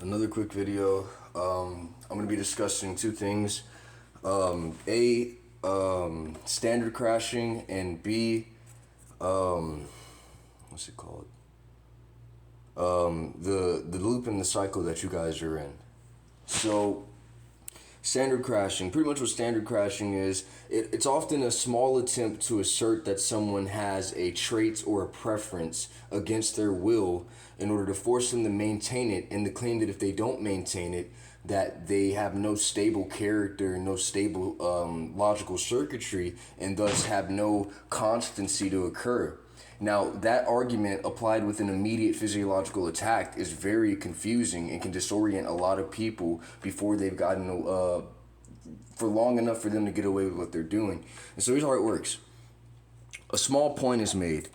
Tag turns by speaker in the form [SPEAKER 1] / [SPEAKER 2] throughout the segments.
[SPEAKER 1] Another quick video. I'm going to be discussing two things. Standard crashing, and B, what's it called? The loop and the cycle that you guys are in. So, standard crashing, pretty much what standard crashing is, it's often a small attempt to assert that someone has a trait or a preference against their will in order to force them to maintain it, and to claim that if they don't maintain it, that they have no stable character, no stable logical circuitry, and thus have no constancy to occur. Now, that argument applied with an immediate physiological attack is very confusing and can disorient a lot of people before they've gotten for long enough for them to get away with what they're doing. And so here's how it works. A small point is made,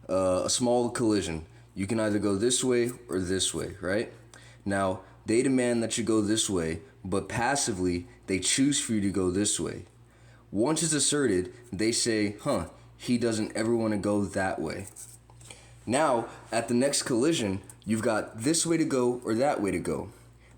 [SPEAKER 1] a small collision. You can either go this way or this way, right? Now, they demand that you go this way, but passively, they choose for you to go this way. Once it's asserted, they say, he doesn't ever want to go that way. Now, at the next collision, you've got this way to go or that way to go.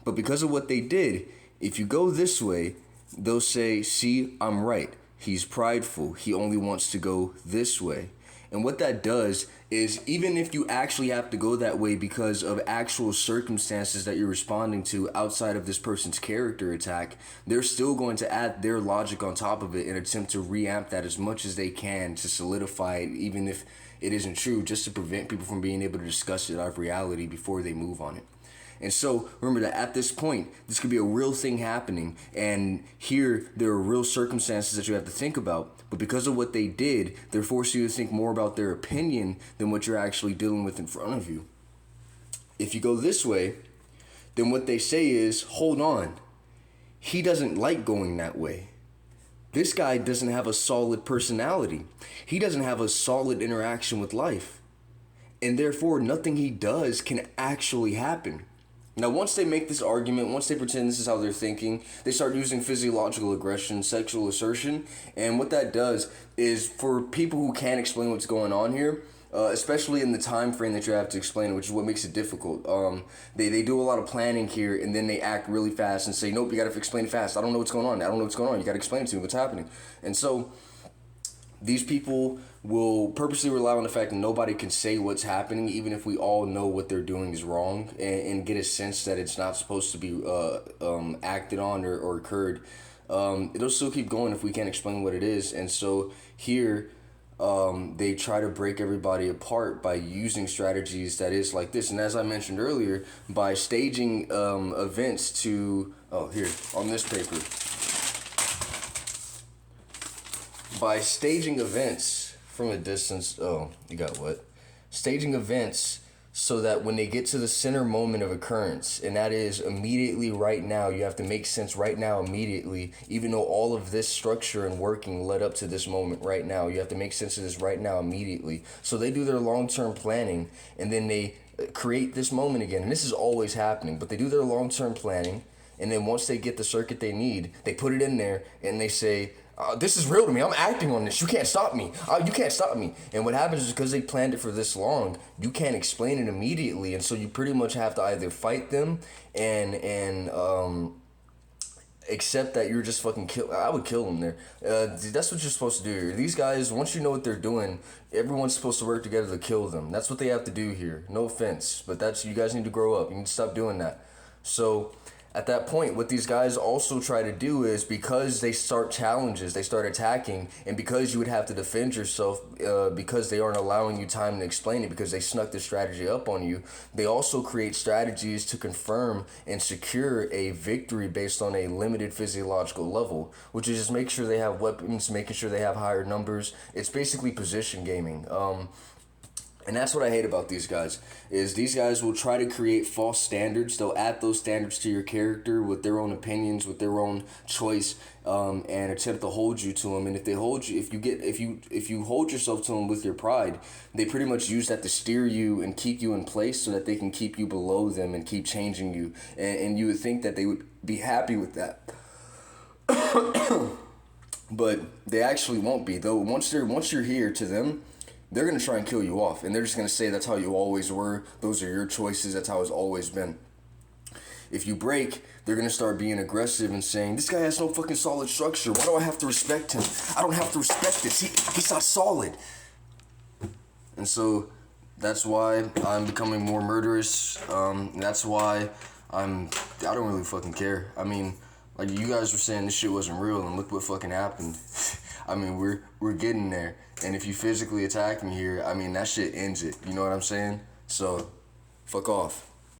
[SPEAKER 1] But because of what they did, if you go this way, they'll say, see, I'm right. He's prideful. He only wants to go this way. And what that does is, even if you actually have to go that way because of actual circumstances that you're responding to outside of this person's character attack, they're still going to add their logic on top of it and attempt to reamp that as much as they can to solidify it, even if it isn't true, just to prevent people from being able to discuss it out of reality before they move on it. And so remember that at this point, this could be a real thing happening, and here there are real circumstances that you have to think about. But because of what they did, they're forcing you to think more about their opinion than what you're actually dealing with in front of you. If you go this way, then what they say is, hold on, he doesn't like going that way. This guy doesn't have a solid personality. He doesn't have a solid interaction with life. And therefore, nothing he does can actually happen. Now, once they make this argument, once they pretend this is how they're thinking, they start using physiological aggression, sexual assertion, and what that does is, for people who can't explain what's going on here, especially in the time frame that you have to explain it, which is what makes it difficult. They do a lot of planning here, and then they act really fast and say, nope, you got to explain it fast. I don't know what's going on. You got to explain it to me, what's happening. And so these people will purposely rely on the fact that nobody can say what's happening, even if we all know what they're doing is wrong, and get a sense that it's not supposed to be acted on or occurred. It'll still keep going if we can't explain what it is. And so here, they try to break everybody apart by using strategies that is like this. And as I mentioned earlier, by staging events to, here, on this paper. By staging events from a distance, you got what? Staging events so that when they get to the center moment of occurrence, and that is immediately right now, you have to make sense right now immediately, even though all of this structure and working led up to this moment right now. You have to make sense of this right now immediately. So they do their long-term planning, and then they create this moment again. And this is always happening, but they do their long-term planning, and then once they get the circuit they need, they put it in there, and they say, this is real to me. I'm acting on this. You can't stop me. You can't stop me. And what happens is, because they planned it for this long, you can't explain it immediately. And so you pretty much have to either fight them and accept that you're just fucking kill. I would kill them there. That's what you're supposed to do here. These guys, once you know what they're doing, everyone's supposed to work together to kill them. That's what they have to do here. No offense, but you guys need to grow up. You need to stop doing that. So at that point, what these guys also try to do is, because they start challenges, they start attacking, and because you would have to defend yourself because they aren't allowing you time to explain it, because they snuck this strategy up on you, they also create strategies to confirm and secure a victory based on a limited physiological level, which is just make sure they have weapons, making sure they have higher numbers. It's basically position gaming. And that's what I hate about these guys, is these guys will try to create false standards. They'll add those standards to your character with their own opinions, with their own choice, and attempt to hold you to them. And if they hold you, if you hold yourself to them with your pride, they pretty much use that to steer you and keep you in place so that they can keep you below them and keep changing you. And you would think that they would be happy with that. But they actually won't be. Though once you're here to them, they're going to try and kill you off. And they're just going to say that's how you always were. Those are your choices. That's how it's always been. if you break, they're gonna start being aggressive and saying, this guy has no fucking solid structure. Why do I have to respect him? I don't have to respect this. He's not solid. And so that's why I'm becoming more murderous. That's why I don't really fucking care. I mean, like you guys were saying this shit wasn't real, and look what fucking happened. I mean, we're getting there. And if you physically attack me here, I mean, that shit ends it. You know what I'm saying? So, fuck off.